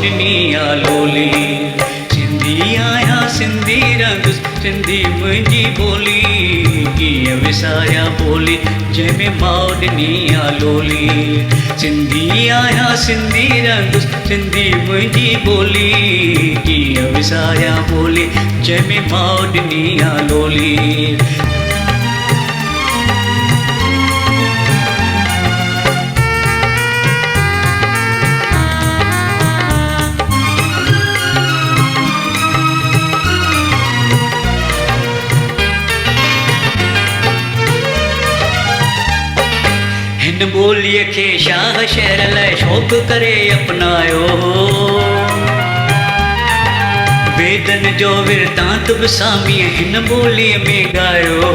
माउडनी आलोली। सिंधी आया सिंधी रंग सिंधी मुंहिंजी बोली, कीअं विसारिया बोली जंहिंमें माउडनी आलोली। सिंधी आया सिंधी रंग सिंधी मुंहिंजी बोली, कीअं विसारिया बोली जंहिंमें माउडनी आलोली। हिन ॿोलीअ खे शाह शहर लाइ शौक़ करे अपनायो। वेदन जो विर्तांत बि सामीअ हिन ॿोलीअ में ॻायो।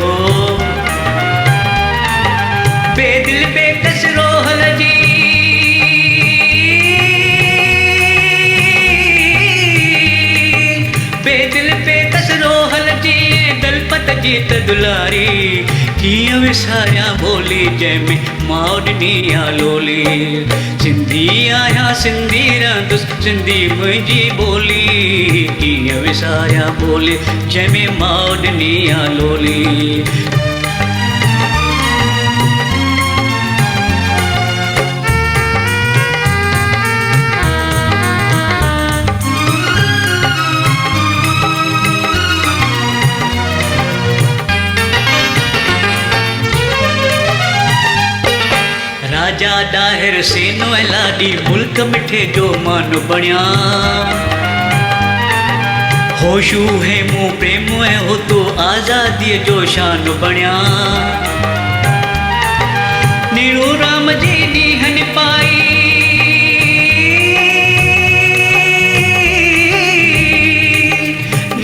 बेदिल बेकस रोहल जी बेदिल बेकस रोहल जी दलपत जी त दुलारी, कीअं विसारिया बोली जंहिंमें माउडनी आलोली। सिंधी आया सिंधी रंग सिंधी मुंहिंजी बोली, कीअं विसारिया बोली जंहिंमें माउडनी आलोली। राजा दाहिर सेनो ऐं लाॾी मुल्क मिठे जो मान बणिया। होशू हेमू प्रेम ऐं हुतो आज़ादीअ जो शान बणिया। नीरू राम जी ॾींहनि पाई,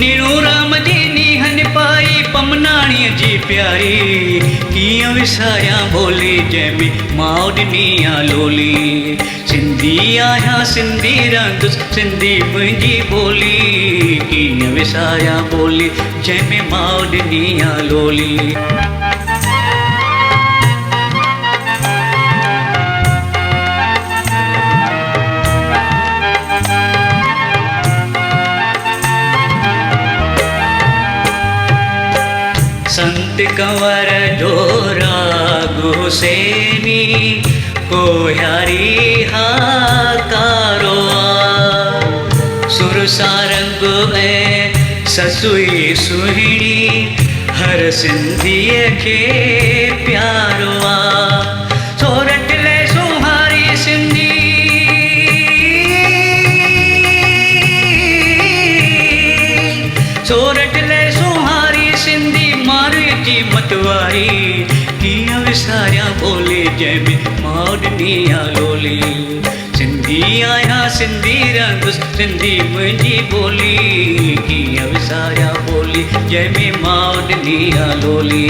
नीरू राम जी ॾींहनि पाई पमनाणीअ जी प्यारी, कीअं विसारिया बोली जंहिंमें माउडनी आलोली। सिंधी आया सिंधी रंग सिंधी मुंहिंजी बोली, कीअं विसारिया बोली जंहिंमें माउडनी आलोली। संत कंवर जो राग हुसैनी कोहारी हाकारो आ। सुर सारंग ऐं ससुई सुहिणी हर सिंधीअ खे प्यारो आ। सोरठ ले सुहारी सिंधी, सोरठ ले सुहारी सिंधी जी मतवारी, कीअं विसारिया बोली जंहिंमें माउडनी आलोली। सिंधी आया सिंधी रंग सिंधी मुंहिंजी बोली, कीअं विसारिया बोली जंहिंमें माउडनी आलोली।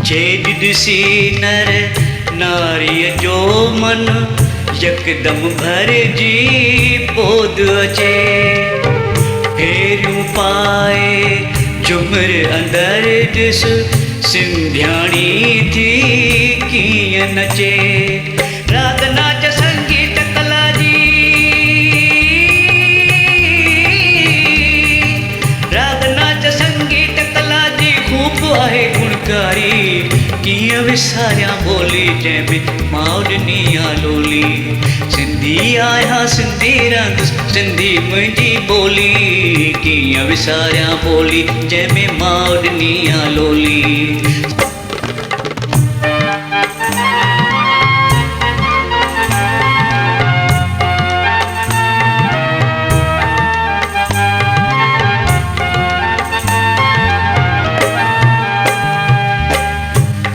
छेज ॾिसी नर नारीअ जो मन यकदम भरिजी पोद अचे। फेरियूं पाए झुमर अंदर ॾिस सिंधियाणी थी कीअं नचे। राग नाच संगीत कला जी, राग नाच संगीत कला जी खूब आहे गुणकारी, कीअं विसारिया बोली जंहिंमें माउडनी आलोली। सिंधी आया सिंधी रंग सिंधी मुंहिंजी बोली, कीअं विसारिया बोली जंहिंमें माउडनी आलोली।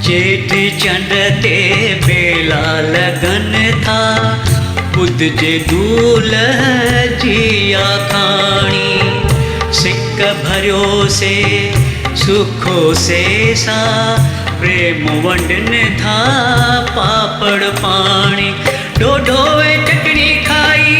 चेटी चंड ते बेला लगन था, ॿुध जे दूल जी आखाणी। सिक भरियो से सुखो से सा प्रेम वंडन था पापड़ पानी। ढोढो चटनी खाई,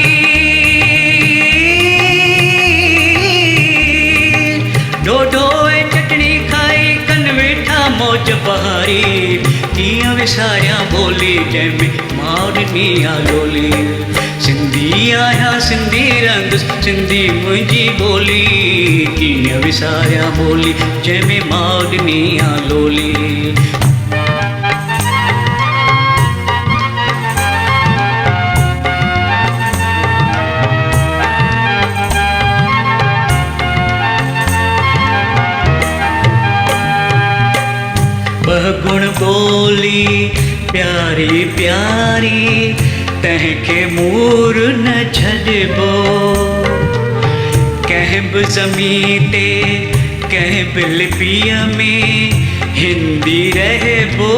विसारिया बोली जंहिंमें माउरनी आ लोली। सिंधी आहियां सिंधी रंग सिंधी मुंहिंजी ॿोली, कीअं विसारिया ॿोली जंहिंमें माउरनी आ लोली। गुण ॿोली प्यारी प्यारी तंहिंखे मूर न छॾिबो, कंहिं बि ज़मीन ते कंहिं बि लिपीअ में हिंदी रहबो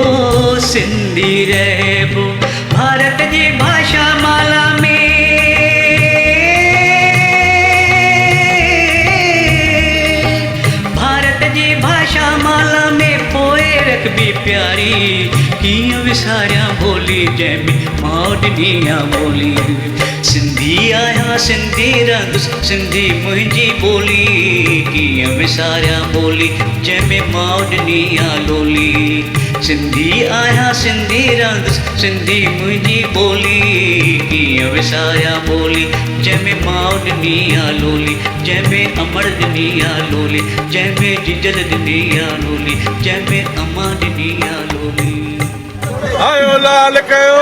सिंधी रहबो। भारत जी भाषा माला में रखबी प्यारी, कीअं विसारिया ॿोली जंहिंमें माउरनी आ ॿोली। सिंधी आहियां सिंधी रंग सिंधी मुंहिंजी ॿोली, कीअं विसारिया ॿोली जंहिंमें माउरनी आ लोली। सिंधी आहियां सिंधी रंग सिंधी मुंहिंजी ॿोली, कीअं विसारिया ॿोली जंहिंमें माउरनी आ लोली, जंहिंमें अमर ॾिनी आ लोली, जंहिंमें जिजर ॾिनी आ लोली, जंहिंमें अमा ॾिनी आ लोली। आयो लाल कयो